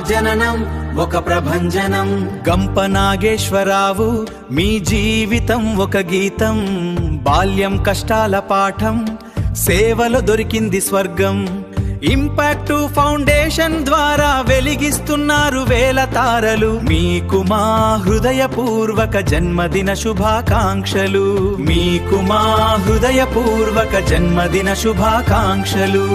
జననం ఒక ప్రభంజనం. గంప నాగేశ్వరరావు మీ జీవితం ఒక గీతం. బాల్యం కష్టాల పాఠం, సేవలో దొరికింది స్వర్గం. ఇంపాక్ట్ ఫౌండేషన్ ద్వారా వెలిగిస్తున్నారు వేల తారలు. మీకు మా హృదయపూర్వక జన్మదిన శుభాకాంక్షలు. మీకు మా హృదయపూర్వక జన్మదిన శుభాకాంక్షలు.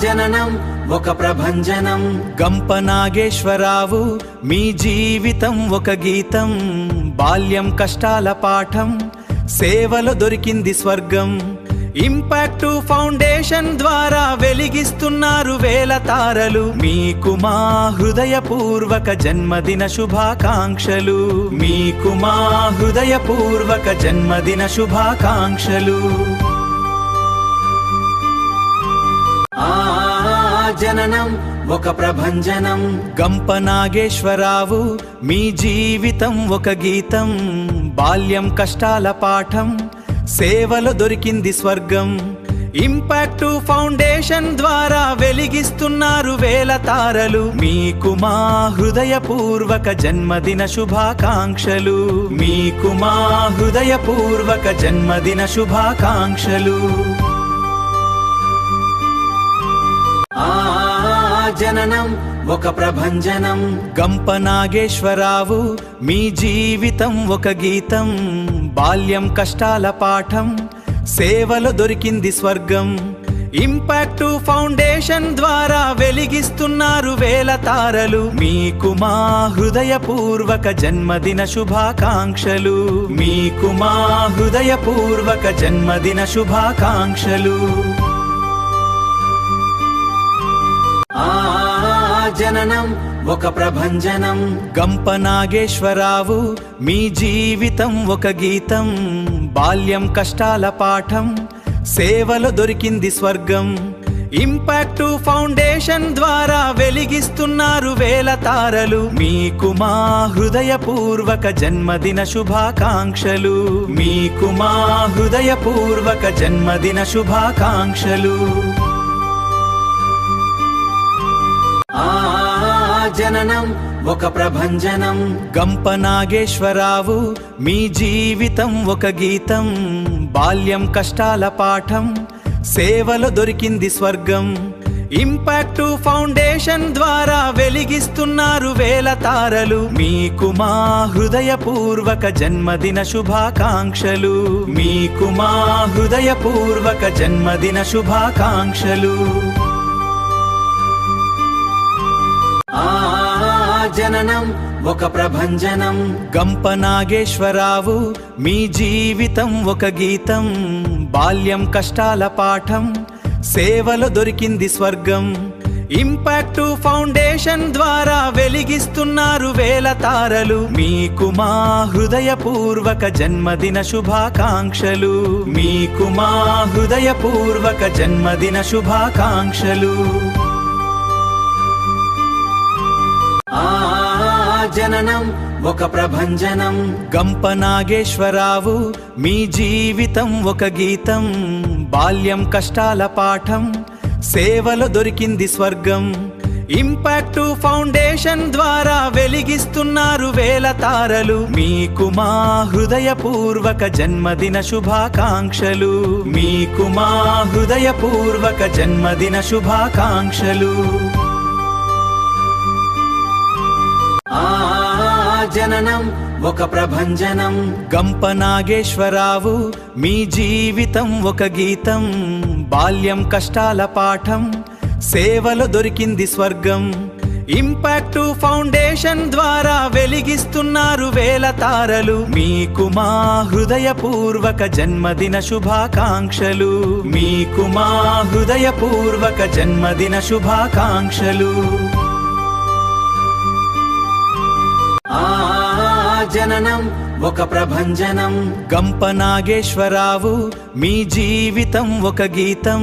జననం ఒక ప్రభంజనం. గంప నాగేశ్వరరావు మీ జీవితం ఒక గీతం. బాల్యం కష్టాల పాఠం, సేవలో దొరికింది స్వర్గం. ఇంపాక్ట్ ఫౌండేషన్ ద్వారా వెలిగిస్తున్నారు వేల తారలు. మీకు మా హృదయపూర్వక జన్మదిన శుభాకాంక్షలు. మీకు మా హృదయపూర్వక జన్మదిన శుభాకాంక్షలు. జననం ఒక ప్రభంజనం. గంప నాగేశ్వరరావు మీ జీవితం ఒక గీతం. బాల్యం కష్టాల పాఠం, సేవలో దొరికింది స్వర్గం. ఇంపాక్ట్ ఫౌండేషన్ ద్వారా వెలిగిస్తున్నారు వేల తారలు. మీకు మా హృదయపూర్వక జన్మదిన శుభాకాంక్షలు. మీకు మా హృదయపూర్వక జన్మదిన శుభాకాంక్షలు. జననం ఒక ప్రభంజనం. గంప నాగేశ్వరరావు మీ జీవితం ఒక గీతం. బాల్యం కష్టాల పాఠం, సేవలో దొరికింది స్వర్గం. ఇంపాక్ట్ ఫౌండేషన్ ద్వారా వెలిగిస్తున్నారు వేల తారలు. మీకు మా హృదయపూర్వక జన్మదిన శుభాకాంక్షలు. మీకు మా హృదయపూర్వక జన్మదిన శుభాకాంక్షలు. జననం ఒక ప్రభంజనం. గంప నాగేశ్వరరావు మీ జీవితం ఒక గీతం. బాల్యం కష్టాల పాఠం, సేవలో దొరికింది స్వర్గం. ఇంపాక్ట్ ఫౌండేషన్ ద్వారా వెలిగిస్తున్నారు వేల తారలు. మీకు మా హృదయపూర్వక జన్మదిన శుభాకాంక్షలు. మీకు మా హృదయపూర్వక జన్మదిన శుభాకాంక్షలు. జననం ఒక ప్రభంజనం. గంప నాగేశ్వరరావు మీ జీవితం ఒక గీతం. బాల్యం కష్టాల పాఠం, సేవలో దొరికింది స్వర్గం. ఇంపాక్ట్ ఫౌండేషన్ ద్వారా వెలిగిస్తున్నారు వేల తారలు. మీకు మా హృదయపూర్వక జన్మదిన శుభాకాంక్షలు. మీకు మా హృదయపూర్వక జన్మదిన శుభాకాంక్షలు. జననం ఒక ప్రభంజనం. గంప నాగేశ్వరరావు మీ జీవితం ఒక గీతం. బాల్యం కష్టాల పాఠం, సేవలో దొరికింది స్వర్గం. ఇంపాక్ట్ ఫౌండేషన్ ద్వారా వెలిగిస్తున్నారు వేల తారలు. మీకు మా హృదయపూర్వక జన్మదిన శుభాకాంక్షలు. మీకు మా హృదయపూర్వక జన్మదిన శుభాకాంక్షలు. జననం ఒక ప్రభంజనం. గంప నాగేశ్వరరావు మీ జీవితం ఒక గీతం. బాల్యం కష్టాల పాఠం, సేవలో దొరికింది స్వర్గం. ఇంపాక్ట్ ఫౌండేషన్ ద్వారా వెలిగిస్తున్నారు వేల తారలు. మీకు మా హృదయపూర్వక జన్మదిన శుభాకాంక్షలు. మీకు మా హృదయపూర్వక జన్మదిన శుభాకాంక్షలు. జననం ఒక ప్రభంజనం. గంప నాగేశ్వరరావు మీ జీవితం ఒక గీతం. బాల్యం కష్టాల పాఠం, సేవలో దొరికింది స్వర్గం. ఇంపాక్ట్ ఫౌండేషన్ ద్వారా వెలిగిస్తున్నారు వేల తారలు. మీకు మా హృదయపూర్వక జన్మదిన శుభాకాంక్షలు. మీకు మా హృదయపూర్వక జన్మదిన శుభాకాంక్షలు. జననం ఒక ప్రభంజనం. గంప నాగేశ్వరరావు మీ జీవితం ఒక గీతం.